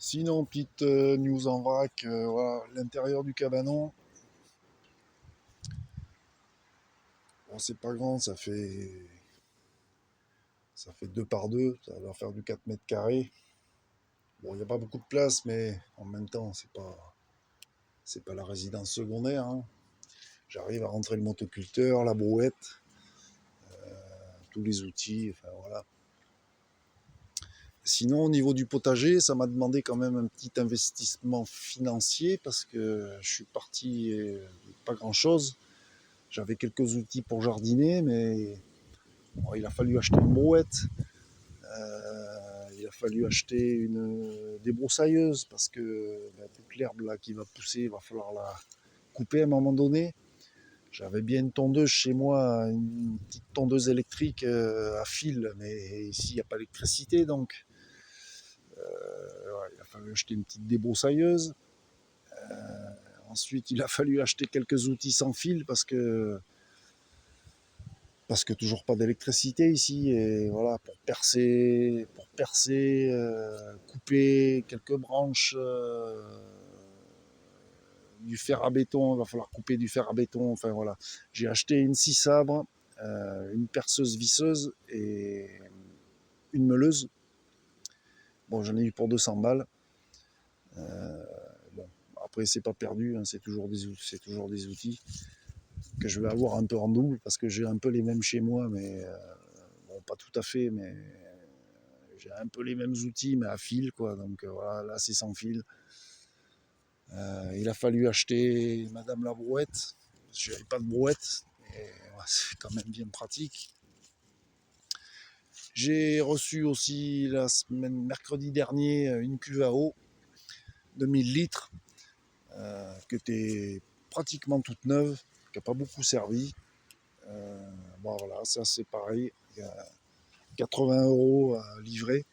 Sinon, petite news en vrac, voilà, l'intérieur du cabanon, bon, c'est pas grand, ça fait 2 par 2, ça va faire du 4 mètres carrés. Bon, il n'y a pas beaucoup de place, mais en même temps, c'est pas la résidence secondaire, hein. J'arrive à rentrer le motoculteur, la brouette, tous les outils, enfin voilà. Sinon, au niveau du potager, ça m'a demandé quand même un petit investissement financier parce que je suis parti pas grand-chose. J'avais quelques outils pour jardiner, mais bon, il a fallu acheter une brouette, il a fallu acheter une débroussailleuse parce que toute l'herbe là qui va pousser, il va falloir la couper à un moment donné. J'avais bien une tondeuse chez moi, une petite tondeuse électrique à fil, mais ici il n'y a pas d'électricité, donc ouais, il a fallu acheter une petite débroussailleuse. Ensuite, il a fallu acheter quelques outils sans fil parce que toujours pas d'électricité ici, et voilà, pour percer, couper quelques branches, du fer à béton, il va falloir couper du fer à béton, enfin voilà. J'ai acheté une scie sabre, une perceuse visseuse et une meuleuse. Bon, j'en ai eu pour 200 balles. Bon, après c'est pas perdu, hein, c'est toujours des outils que je vais avoir un peu en double parce que j'ai un peu les mêmes chez moi, mais bon, pas tout à fait, mais j'ai un peu les mêmes outils, mais à fil, quoi. Donc voilà, là c'est sans fil. Il a fallu acheter Madame la brouette. Je n'avais pas de brouette, et ouais, c'est quand même bien pratique. J'ai reçu aussi la semaine mercredi dernier une cuve à eau de 1000 litres qui était pratiquement toute neuve, qui n'a pas beaucoup servi. Bon voilà, ça c'est pareil. Il y a 80 € à livrer.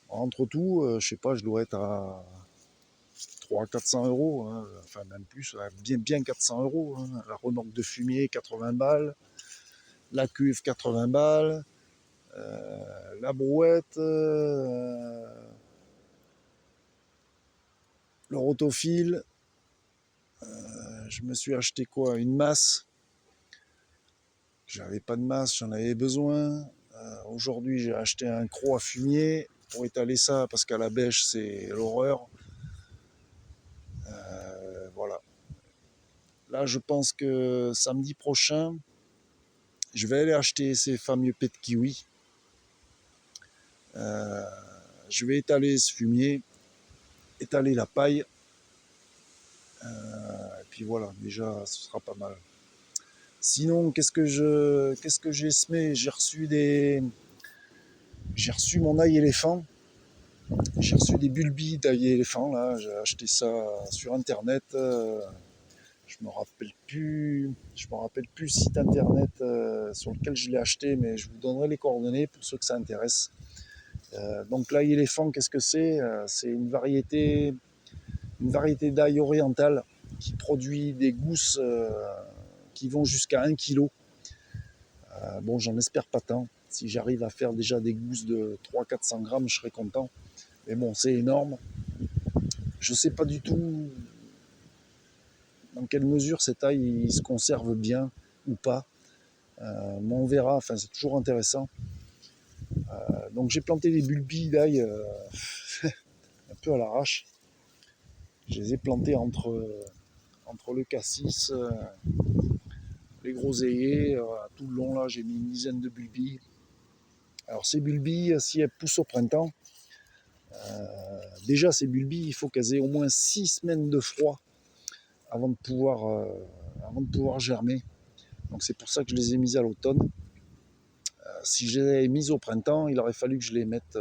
Entre tout, je sais pas, je dois être à 300-400 €, hein, enfin même plus, bien 400 €, hein. La remorque de fumier, 80 balles, la cuve, 80 balles, la brouette, le rotofil. Je me suis acheté quoi? Une masse. J'avais pas de masse, j'en avais besoin. Aujourd'hui, j'ai acheté un croc à fumier pour étaler ça parce qu'à la bêche, c'est l'horreur. Voilà. Là, je pense que samedi prochain, je vais aller acheter ces fameux pets de kiwi. Je vais étaler ce fumier, étaler la paille, et puis voilà, déjà, ce sera pas mal. Sinon, qu'est-ce que j'ai semé? J'ai reçu mon ail éléphant. J'ai reçu des bulbis d'ail éléphant là. J'ai acheté ça sur internet. Je me rappelle plus le site internet sur lequel je l'ai acheté, mais je vous donnerai les coordonnées pour ceux que ça intéresse. Donc l'ail éléphant, qu'est-ce que c'est? C'est une variété d'ail oriental qui produit des gousses qui vont jusqu'à 1 kg. Bon, j'en espère pas tant. Si j'arrive à faire déjà des gousses de 300-400 grammes, je serais content. Mais bon, c'est énorme. Je ne sais pas du tout dans quelle mesure cet ail il se conserve bien ou pas. Mais on verra, enfin, c'est toujours intéressant. Donc j'ai planté des bulbis d'ail un peu à l'arrache. Je les ai plantés entre le cassis, les groseilliers, tout le long là, j'ai mis une dizaine de bulbis. Alors ces bulbis, si elles poussent au printemps, déjà ces bulbis, il faut qu'elles aient au moins 6 semaines de froid avant de pouvoir germer. Donc c'est pour ça que je les ai mises à l'automne. Si je les avais mises au printemps, il aurait fallu que je les mette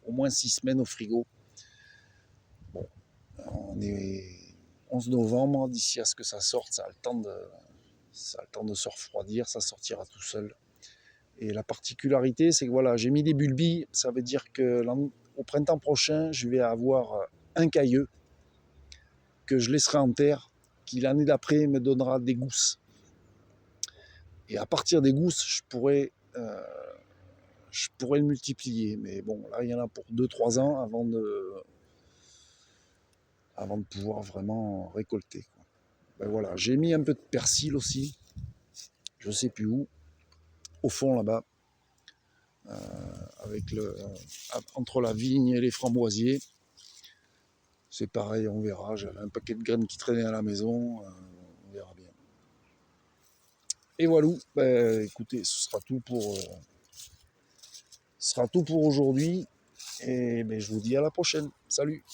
au moins 6 semaines au frigo. Bon, on est 11 novembre, d'ici à ce que ça sorte, ça a le temps de se refroidir, ça sortira tout seul. Et la particularité, c'est que voilà, j'ai mis des bulbis, ça veut dire que au printemps prochain, je vais avoir un cailleux que je laisserai en terre, qui l'année d'après me donnera des gousses. Et à partir des gousses, je pourrai je pourrais le multiplier. Mais bon, là, il y en a pour 2-3 ans avant de pouvoir vraiment récolter, quoi. Ben voilà, j'ai mis un peu de persil aussi, je sais plus où, au fond là-bas, avec entre la vigne et les framboisiers. C'est pareil, on verra. J'avais un paquet de graines qui traînaient à la maison, on verra bien. Et voilà, ben, écoutez, ce sera tout pour aujourd'hui. Et ben, je vous dis à la prochaine. Salut!